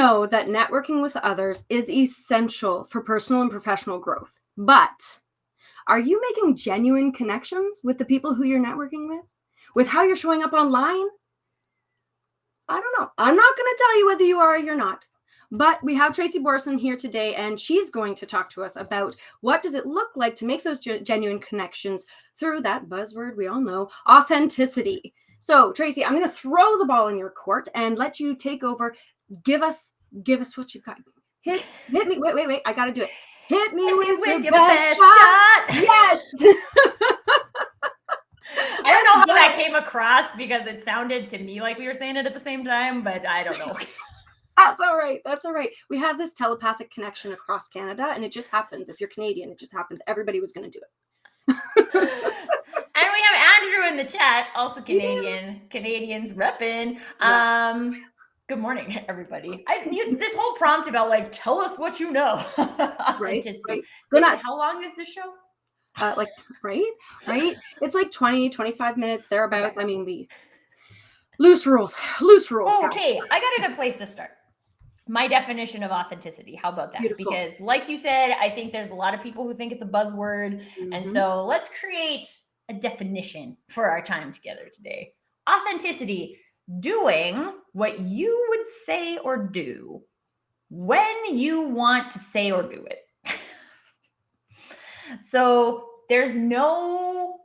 know that networking with others is essential for personal and professional growth, but are you making genuine connections with the people who you're networking with? With how you're showing up online? I don't know. I'm not going to tell you whether you are or you're not. But we have Tracy Borson here today, and she's going to talk to us about what does it look like to make those genuine connections through that buzzword we all know, authenticity. So, Tracy, I'm going to throw the ball in your court and let you take over. Give us what you've got. Hit me. Wait. I got to do it. Hit me with your best shot. Yes. I don't know how that came across because it sounded to me like we were saying it at the same time, but I don't know. That's all right. We have this telepathic connection across Canada, and it just happens. If you're Canadian, it just happens. Everybody was going to do it. And we have Andrew in the chat, also Canadian. Canadians repping. Yes. Good morning, everybody. This whole prompt about like, tell us what you know. Right. How long is this show? Right. It's like 20, 25 minutes, thereabouts. Okay. I mean, loose rules. Okay, guys. I got a good place to start. My definition of authenticity. How about that? Beautiful. Because like you said, I think there's a lot of people who think it's a buzzword. Mm-hmm. And so let's create a definition for our time together today. Authenticity, doing what you would say or do when you want to say or do it. So there's no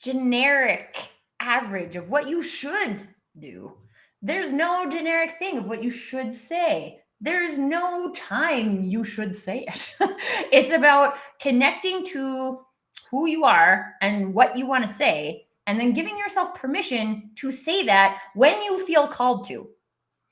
generic average of what you should do. There's no generic thing of what you should say. There's no time you should say it. It's about connecting to who you are and what you want to say, and then giving yourself permission to say that when you feel called to.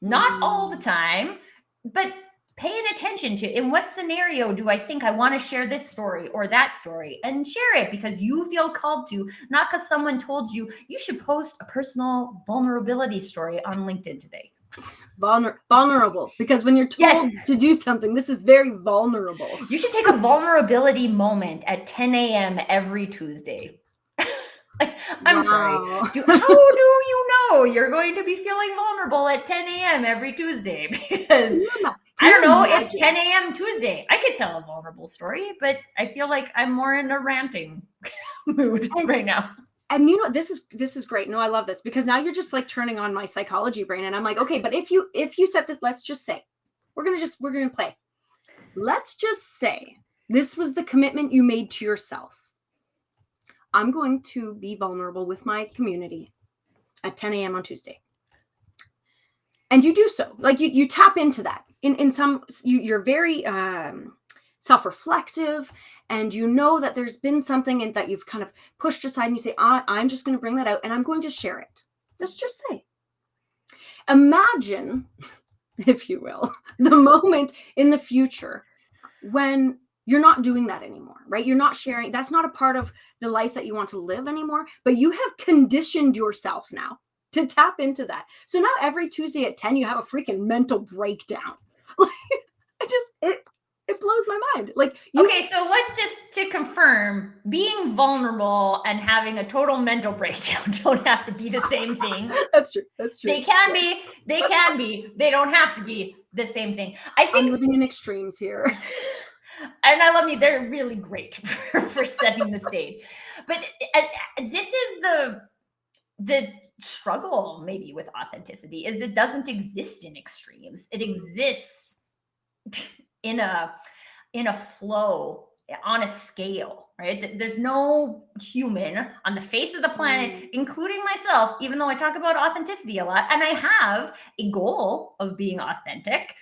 Not all the time, but paying attention to in what scenario do I think I want to share this story or that story, and share it because you feel called to, not because someone told you should post a personal vulnerability story on LinkedIn today. Vulnerable, because when you're told to do something, this is very vulnerable. You should take a vulnerability moment at 10 a.m. every Tuesday. I'm sorry. How do you know you're going to be feeling vulnerable at 10 a.m. every Tuesday? Because I don't know, it's 10 a.m. Tuesday. I could tell a vulnerable story, but I feel like I'm more in a ranting mood right now. And you know, this is great. No, I love this because now you're just like turning on my psychology brain, and I'm like, okay, but if you set this, let's just say we're gonna play. Let's just say this was the commitment you made to yourself. I'm going to be vulnerable with my community at 10 a.m. on Tuesday. And you do so. Like you tap into that. In some, you're very self-reflective, and you know that there's been something and that you've kind of pushed aside, and you say, I'm just going to bring that out and I'm going to share it. Let's just say. Imagine, if you will, the moment in the future when you're not doing that anymore, right? You're not sharing. That's not a part of the life that you want to live anymore, but you have conditioned yourself now to tap into that. So now every Tuesday at 10, you have a freaking mental breakdown. Like, it blows my mind. Okay, so let's just to confirm, being vulnerable and having a total mental breakdown don't have to be the same thing. That's true. They can be. They don't have to be the same thing. I think I'm living in extremes here. And I love me. They're really great for setting the stage. But this is the struggle maybe with authenticity is it doesn't exist in extremes. It exists in a flow, on a scale, right? There's no human on the face of the planet, including myself, even though I talk about authenticity a lot, and I have a goal of being authentic.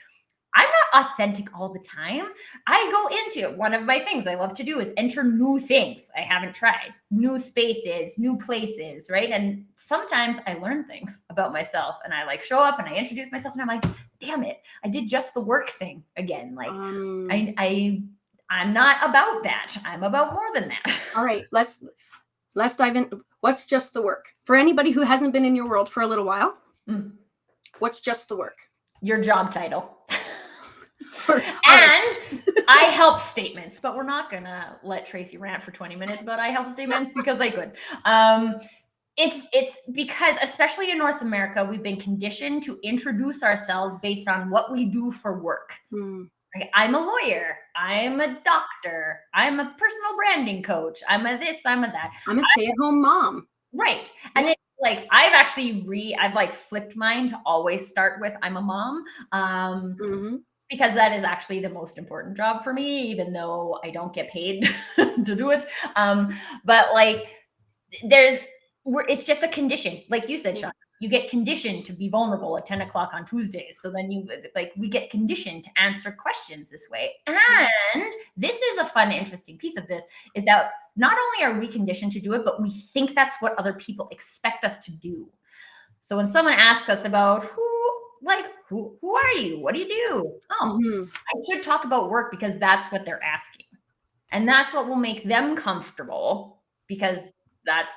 I'm not authentic all the time. I go into one of my things I love to do is enter new things I haven't tried, new spaces, new places, right? And sometimes I learn things about myself, and I like show up and I introduce myself, and I'm like, damn it, I did just the work thing again. Like I'm not about that. I'm about more than that. All right, let's dive in. What's just the work? For anybody who hasn't been in your world for a little while, what's just the work? Your job title. And I help statements, but we're not gonna let Tracy rant for 20 minutes about I help statements because I could. It's because, especially in North America, we've been conditioned to introduce ourselves based on what we do for work. Mm. Right? I'm a lawyer. I'm a doctor. I'm a personal branding coach. I'm a this, I'm a that. I'm a stay-at-home mom. Right. And it's like, I've like flipped mine to always start with I'm a mom. Because that is actually the most important job for me, even though I don't get paid to do it. But like, it's just a condition. Like you said, Shauna, you get conditioned to be vulnerable at 10 o'clock on Tuesdays. So then we get conditioned to answer questions this way. And this is a fun, interesting piece of this, is that not only are we conditioned to do it, but we think that's what other people expect us to do. So when someone asks us about who are you? What do you do? Oh, I should talk about work because that's what they're asking. And that's what will make them comfortable, because that's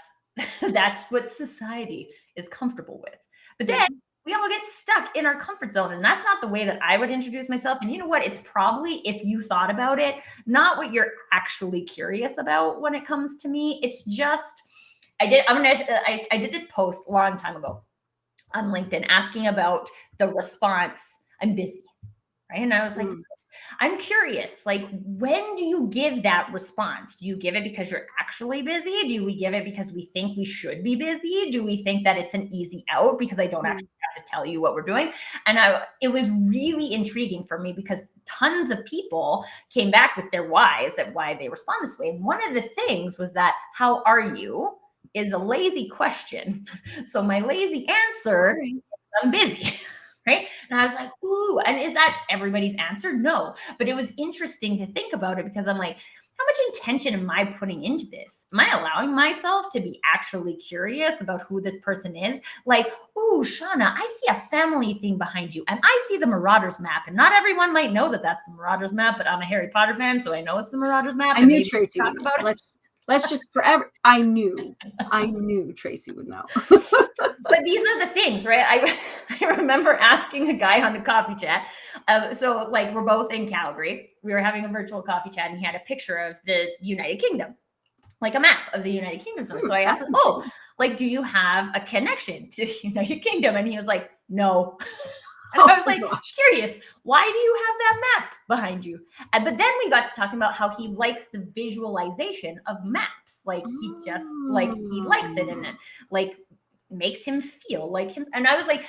what society is comfortable with. But then we all get stuck in our comfort zone. And that's not the way that I would introduce myself. And you know what? It's probably, if you thought about it, not what you're actually curious about when it comes to me. It's just, I did this post a long time ago on LinkedIn asking about the response, I'm busy, right? And I was like, I'm curious, like, when do you give that response? Do you give it because you're actually busy? Do we give it because we think we should be busy? Do we think that it's an easy out because I don't actually have to tell you what we're doing? And it was really intriguing for me, because tons of people came back with their whys at why they respond this way. And one of the things was that, how are you, is a lazy question. So my lazy answer, I'm busy. Right. And I was like, ooh, and is that everybody's answer? No. But it was interesting to think about it, because I'm like, how much intention am I putting into this? Am I allowing myself to be actually curious about who this person is? Like, ooh, Shauna, I see a family thing behind you, and I see the Marauders map. And not everyone might know that that's the Marauders map, but I'm a Harry Potter fan, so I know it's the Marauders map. I knew Tracy would know. Let's just forever. I knew Tracy would know. But these are the things, right? I remember asking a guy on a coffee chat. So like, we're both in Calgary. We were having a virtual coffee chat, and he had a picture of the United Kingdom, like a map of the United Kingdom. So I asked him, oh, like, do you have a connection to the United Kingdom? And he was like, no. And I was like, curious, why do you have that map behind you? But then we got to talking about how he likes the visualization of maps. Like, he just, like, he likes it, and it like makes him feel like him. And I was like,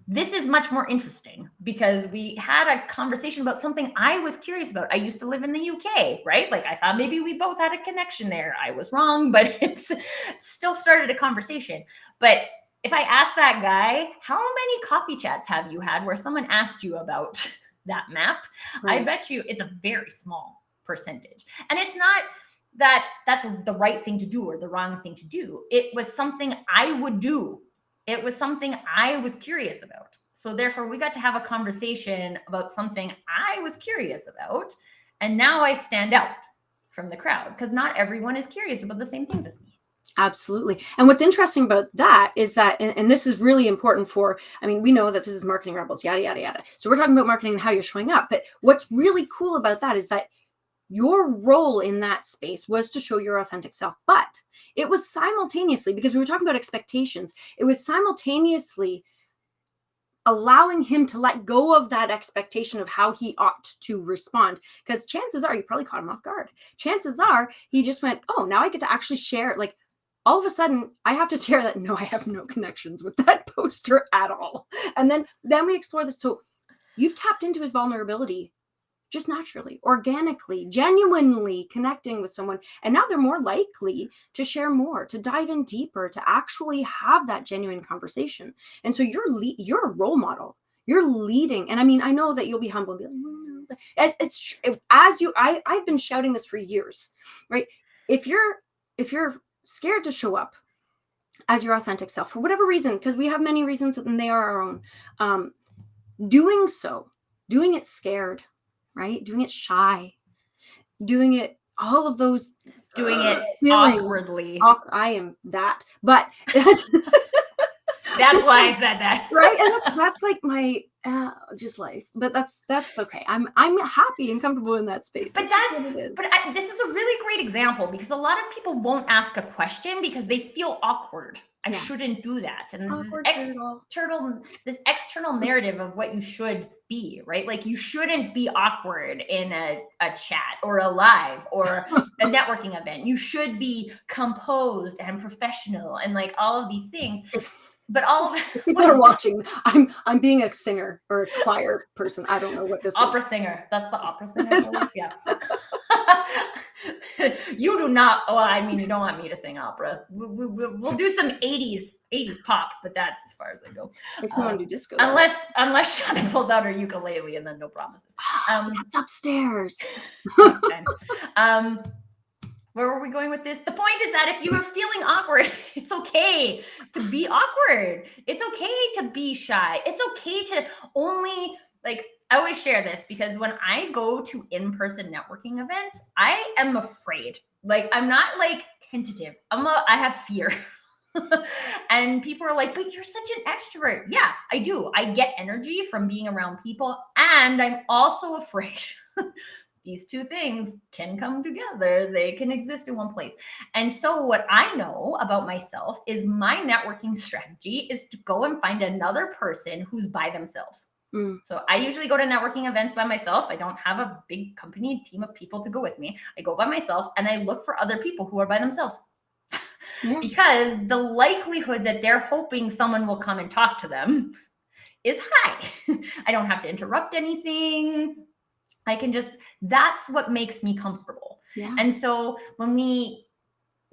this is much more interesting, because we had a conversation about something I was curious about. I used to live in the UK, right? Like, I thought maybe we both had a connection there. I was wrong, but it's still started a conversation. But if I asked that guy, how many coffee chats have you had where someone asked you about that map? I bet you it's a very small percentage. And it's not that that's the right thing to do or the wrong thing to do. It was something I would do. It was something I was curious about. So therefore, we got to have a conversation about something I was curious about. And now I stand out from the crowd, because not everyone is curious about the same things as me. Absolutely. And what's interesting about that is that, and this is really important for, I mean, we know that this is marketing rebels, yada, yada, yada. So we're talking about marketing and how you're showing up. But what's really cool about that is that your role in that space was to show your authentic self. But it was simultaneously, because we were talking about expectations, it was simultaneously allowing him to let go of that expectation of how he ought to respond. Because chances are, you probably caught him off guard. Chances are he just went, oh, now I get to actually share, like, all of a sudden I have to share that, no, I have no connections with that poster at all. And then we explore this. So you've tapped into his vulnerability just naturally, organically, genuinely connecting with someone. And now they're more likely to share more, to dive in deeper, to actually have that genuine conversation. And so you're a role model. You're leading. And I mean, I know that you'll be humble and be like, I've been shouting this for years, right? If you're scared to show up as your authentic self for whatever reason, because we have many reasons and they are our own, doing it scared, right? Doing it shy, doing it, all of those, doing it awkwardly. I am that, but that's why I said that, right? And that's like my just life, but that's okay. I'm happy and comfortable in that space. But this is a really great example, because a lot of people won't ask a question because they feel awkward I shouldn't do that. And this Awkward turtle. this external narrative of what you should be, right? Like you shouldn't be awkward in a chat or a live or a networking event. You should be composed and professional and like all of these things. But all of if people are watching, I'm being a singer or a choir person. I don't know what this opera is. Singer. That's the opera singer voice. Yeah. You do not. Well, I mean, you don't want me to sing opera. We'll do some 80s pop, but that's as far as I go. Makes me want to do disco. Unless Shauna pulls out her ukulele, and then no promises. That's upstairs. Where were we going with this? The point is that if you are feeling awkward, it's okay to be awkward. It's okay to be shy. It's okay to only like, I always share this because when I go to in-person networking events, I am afraid. Like, I'm not like tentative. I have fear. And people are like, but you're such an extrovert. Yeah, I do. I get energy from being around people. And I'm also afraid. These two things can come together. They can exist in one place. And so what I know about myself is my networking strategy is to go and find another person who's by themselves. So I usually go to networking events by myself. I don't have a big company team of people to go with me. I go by myself and I look for other people who are by themselves. Yeah. Because the likelihood that they're hoping someone will come and talk to them is high. I don't have to interrupt anything. I can that's what makes me comfortable. Yeah. And so when we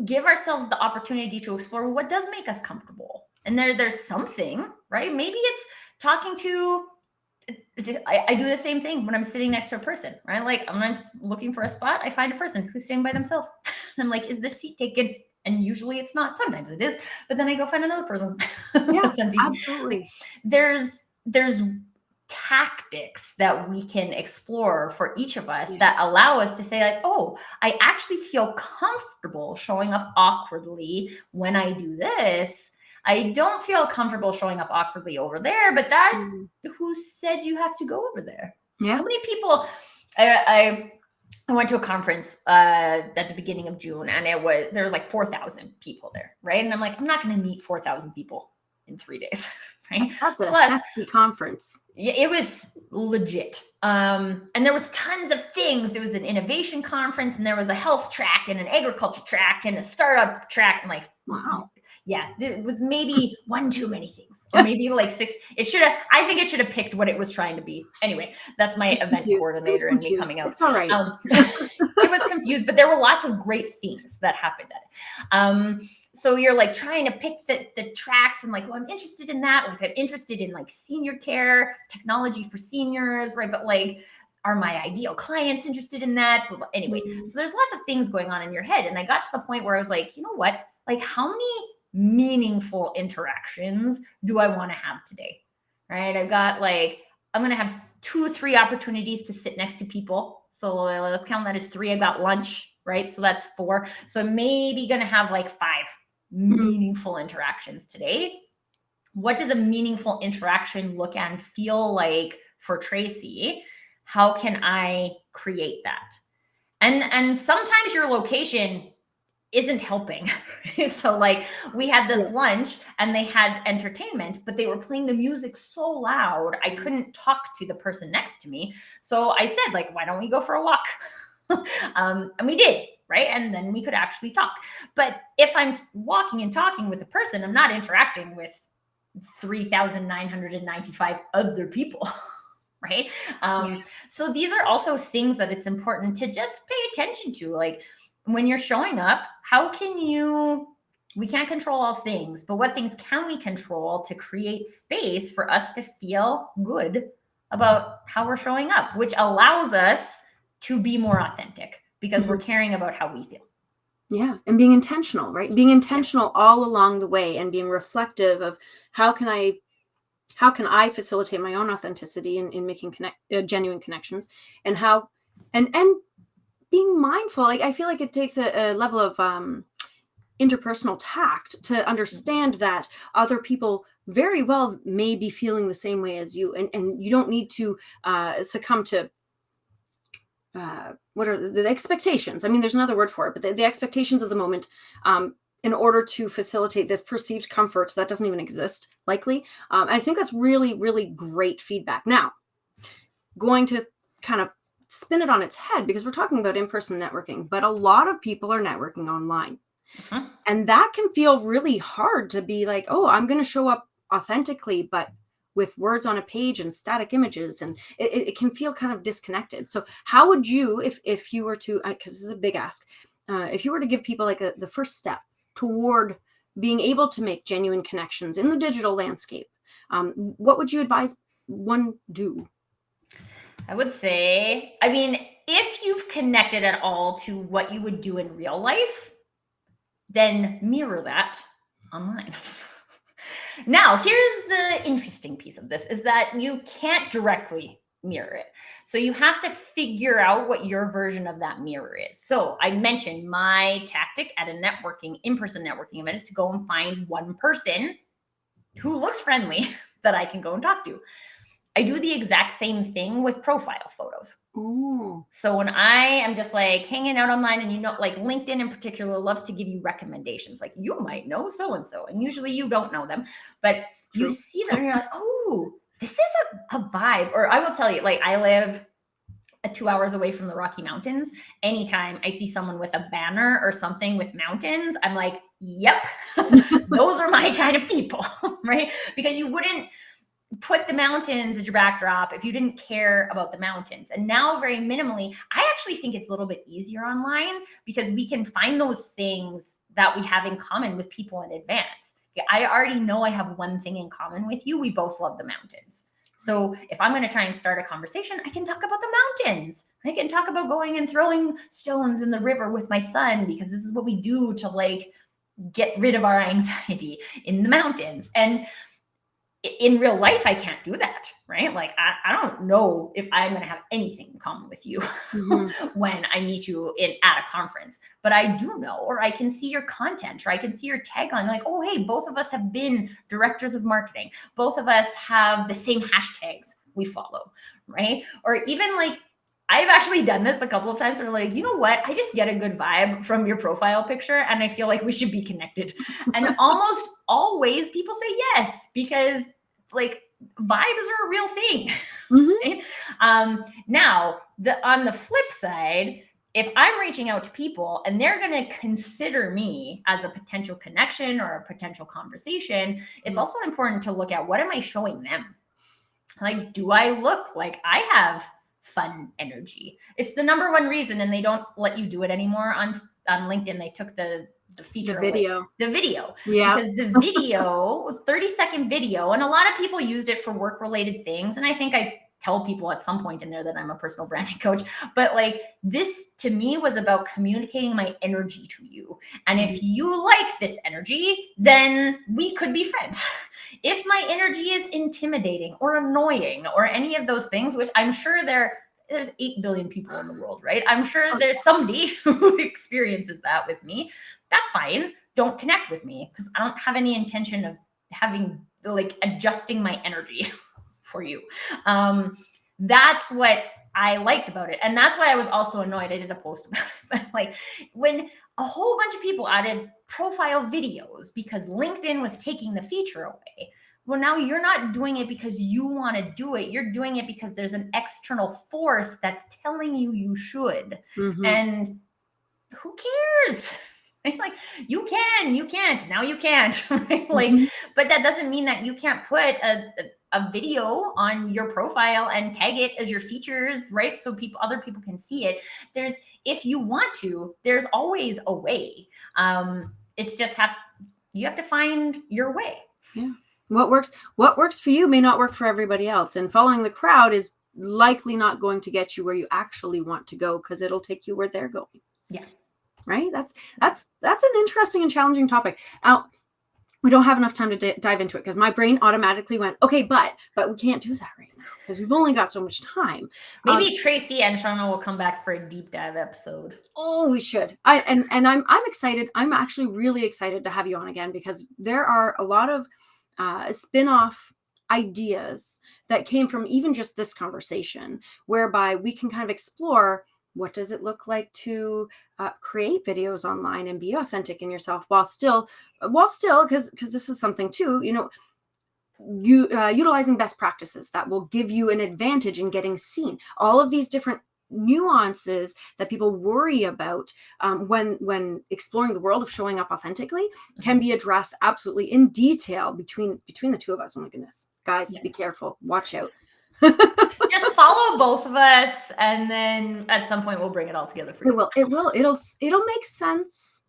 give ourselves the opportunity to explore what does make us comfortable, and there's something, right? Maybe it's talking to, I do the same thing when I'm sitting next to a person, right? Like I'm looking for a spot. I find a person who's sitting by themselves. I'm like, is this seat taken? And usually it's not. Sometimes it is, but then I go find another person. Yeah, absolutely. There's tactics that we can explore for each of us that allow us to say like, oh, I actually feel comfortable showing up awkwardly when I do this. I don't feel comfortable showing up awkwardly over there, but who said you have to go over there? Yeah. How many people, I went to a conference at the beginning of June and there was like 4,000 people there, right? And I'm like, I'm not going to meet 4,000 people in 3 days. Right? That's a hefty conference. It was legit. And there was tons of things. There was an innovation conference and there was a health track and an agriculture track and a startup track. And like, wow. Yeah, it was maybe one too many things. Or maybe like 6. I think it should have picked what it was trying to be. Anyway, that's my event coordinator and me coming out. It's all right. It was confused, but there were lots of great things that happened at it. So you're like trying to pick the tracks and like, well, I'm interested in that. Like I'm interested in like senior care, technology for seniors, right? But like, are my ideal clients interested in that? But anyway, so there's lots of things going on in your head. And I got to the point where I was like, you know what? Like how many meaningful interactions do I want to have today? Right? I've got like, I'm going to have 2 or 3 opportunities to sit next to people. So let's count that as 3. I've got lunch, right? So that's 4. So I'm maybe going to have like 5 meaningful interactions today. What does a meaningful interaction look and feel like for Tracy? How can I create that? And sometimes your location isn't helping. So like we had this lunch and they had entertainment, but they were playing the music so loud, I couldn't talk to the person next to me. So I said like, why don't we go for a walk? And we did, right? And then we could actually talk. But if I'm walking and talking with a person, I'm not interacting with 3,995 other people. Right? So these are also things that it's important to just pay attention to. Like when you're showing up, we can't control all things, but what things can we control to create space for us to feel good about how we're showing up, which allows us to be more authentic because we're caring about how we feel. Yeah. And being intentional, right? Being intentional all along the way and being reflective of how can I facilitate my own authenticity in making genuine connections and being mindful. Like I feel like it takes a level of interpersonal tact to understand that other people very well may be feeling the same way as you, and you don't need to succumb to what are the expectations? I mean, there's another word for it, but the expectations of the moment in order to facilitate this perceived comfort that doesn't even exist, likely. I think that's really, really great feedback. Now, going to kind of spin it on its head, because we're talking about in-person networking, but a lot of people are networking online. Mhm. And that can feel really hard to be like, oh, I'm going to show up authentically, but with words on a page and static images, and it can feel kind of disconnected. So how would you, if you were to, because this is a big ask, if you were to give people like the first step toward being able to make genuine connections in the digital landscape, what would you advise one do? I would say, I mean, if you've connected at all to what you would do in real life, then mirror that online. Now, here's the interesting piece of this is that you can't directly mirror it. So you have to figure out what your version of that mirror is. So I mentioned my tactic at a networking, in-person networking event is to go and find one person who looks friendly that I can go and talk to. I do the exact same thing with profile photos. Oh, So when I am just like hanging out online, and like LinkedIn in particular loves to give you recommendations, like you might know so and so, and usually you don't know them, but you true. see them and you're like, oh, this is a vibe. Or I will tell you, like I live 2 hours away from the Rocky Mountains. Anytime I see someone with a banner or something with mountains, I'm like, yep, those are my kind of people, right? Because you wouldn't put the mountains as your backdrop if you didn't care about the mountains. And now, very minimally, I actually think it's a little bit easier online because we can find those things that we have in common with people in advance. I already know I have one thing in common with you. We both love the mountains. So if I'm going to try and start a conversation, I can talk about the mountains. I can talk about going and throwing stones in the river with my son, because this is what we do to like get rid of our anxiety in the mountains. And in real life, I can't do that, right? Like, I don't know if I'm going to have anything in common with you when I meet you at a conference, but I do know, or I can see your content, or I can see your tagline, like, oh, hey, both of us have been directors of marketing. Both of us have the same hashtags we follow, right? Or even like, I've actually done this a couple of times where like, you know what? I just get a good vibe from your profile picture and I feel like we should be connected. And almost always people say yes, because like vibes are a real thing. Right? Now, on the flip side, if I'm reaching out to people and they're going to consider me as a potential connection or a potential conversation, it's also important to look at what am I showing them? Like, do I look like I have fun energy? It's the number one reason, and they don't let you do it anymore on LinkedIn. They took the feature away. The video. Yeah. Because the video was 30-second video, and a lot of people used it for work related things. And I think I tell people at some point in there that I'm a personal branding coach, but like this to me was about communicating my energy to you. And if you like this energy, then we could be friends. If my energy is intimidating or annoying or any of those things, which I'm sure there's 8 billion people in the world, right? I'm sure there's somebody who experiences that with me. That's fine. Don't connect with me because I don't have any intention of having like adjusting my energy for you. That's what I liked about it. And that's why I was also annoyed. I did a post about it. But like when a whole bunch of people added profile videos because LinkedIn was taking the feature away. Well, now you're not doing it because you want to do it. You're doing it because there's an external force that's telling you you should. And who cares? Like you can, you can't, now you can't. Like, but that doesn't mean that you can't put a video on your profile and tag it as your features, right? So other people can see it. If you want to, there's always a way. It's just you have to find your way. Yeah. What works for you may not work for everybody else. And following the crowd is likely not going to get you where you actually want to go, because it'll take you where they're going. Yeah. Right? That's an interesting and challenging topic. Now, we don't have enough time to dive into it because my brain automatically went, okay, but we can't do that right now because we've only got so much time. Maybe Tracy and Shauna will come back for a deep dive episode. Oh, we should. I'm excited. I'm actually really excited to have you on again, because there are a lot of spin-off ideas that came from even just this conversation, whereby we can kind of explore What does it look like to create videos online and be authentic in yourself while still, because this is something too, utilizing best practices that will give you an advantage in getting seen. All of these different nuances that people worry about when exploring the world of showing up authentically can be addressed absolutely in detail between the two of us. Oh my goodness, guys, be careful, watch out. Just follow both of us, and then at some point we'll bring it all together for you. It'll make sense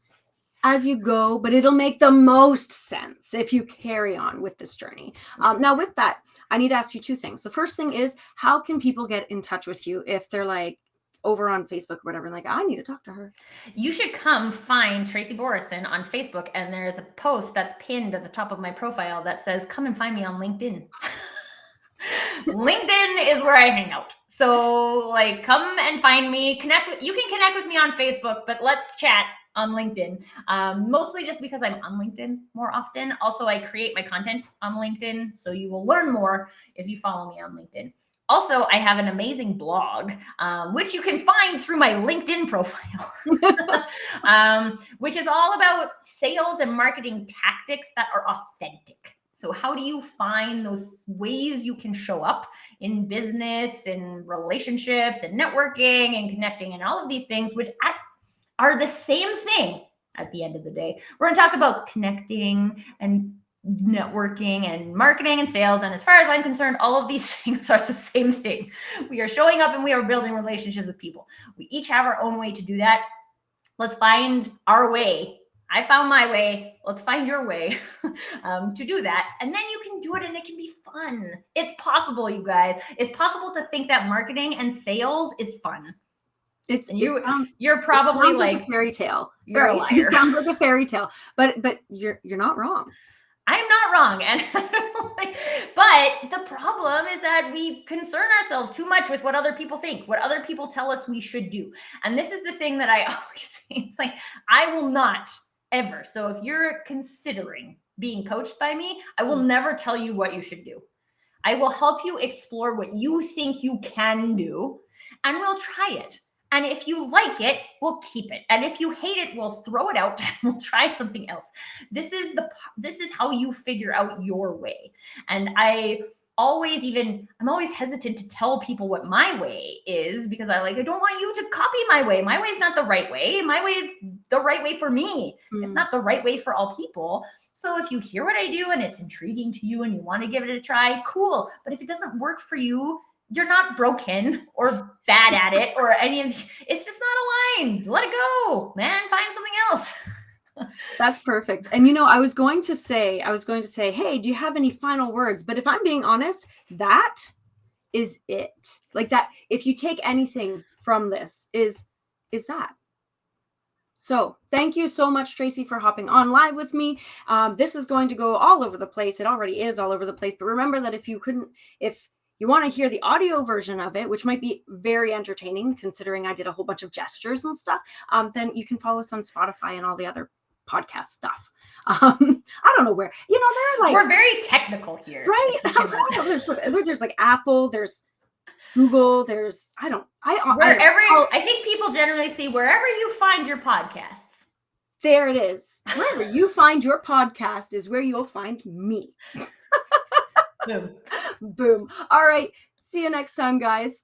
as you go, but it'll make the most sense if you carry on with this journey. Now with that, I need to ask you two things. The first thing is, how can people get in touch with you if they're like over on Facebook or whatever, like, I need to talk to her? You should come find Tracy Borison on Facebook, and there's a post that's pinned at the top of my profile that says, come and find me on LinkedIn. LinkedIn is where I hang out. So like, come and find me, you can connect with me on Facebook, but let's chat on LinkedIn. Mostly just because I'm on LinkedIn more often. Also, I create my content on LinkedIn, so you will learn more if you follow me on LinkedIn. Also, I have an amazing blog, which you can find through my LinkedIn profile, which is all about sales and marketing tactics that are authentic. So how do you find those ways you can show up in business and relationships and networking and connecting and all of these things, which are the same thing at the end of the day. We're going to talk about connecting and networking and marketing and sales. And as far as I'm concerned, all of these things are the same thing. We are showing up and we are building relationships with people. We each have our own way to do that. Let's find our way. I found my way. Let's find your way to do that. And then you can do it and it can be fun. It's possible, you guys. It's possible to think that marketing and sales is fun. You're probably like a fairy tale. You're a liar. It sounds like a fairy tale, but you're not wrong. I'm not wrong. And but the problem is that we concern ourselves too much with what other people think, what other people tell us we should do. And this is the thing that I always say. It's like, I will not ever. So if you're considering being coached by me, I will never tell you what you should do. I will help you explore what you think you can do, and we'll try it. And if you like it, we'll keep it. And if you hate it, we'll throw it out and we'll try something else. This is how you figure out your way. And I'm always hesitant to tell people what my way is, because I don't want you to copy my way. My way is not the right way. My way is the right way for me. It's not the right way for all people. So if you hear what I do and it's intriguing to you and you want to give it a try, cool. But if it doesn't work for you, you're not broken or bad at it or any of it's just not aligned. Let it go, man. Find something else. That's perfect. And I was going to say, hey, do you have any final words? But if I'm being honest, that is it. Like that, if you take anything from this, is that. So thank you so much, Tracy, for hopping on live with me. This is going to go all over the place. It already is all over the place. But remember that if you want to hear the audio version of it, which might be very entertaining considering I did a whole bunch of gestures and stuff, then you can follow us on Spotify and all the other podcast stuff. I don't know where, they're like, we're very technical here, right? There's like Apple, there's Google, there's, I think people generally see wherever you find your podcasts. There it is. Wherever you find your podcast is where you'll find me. Boom. Boom. All right. See you next time, guys.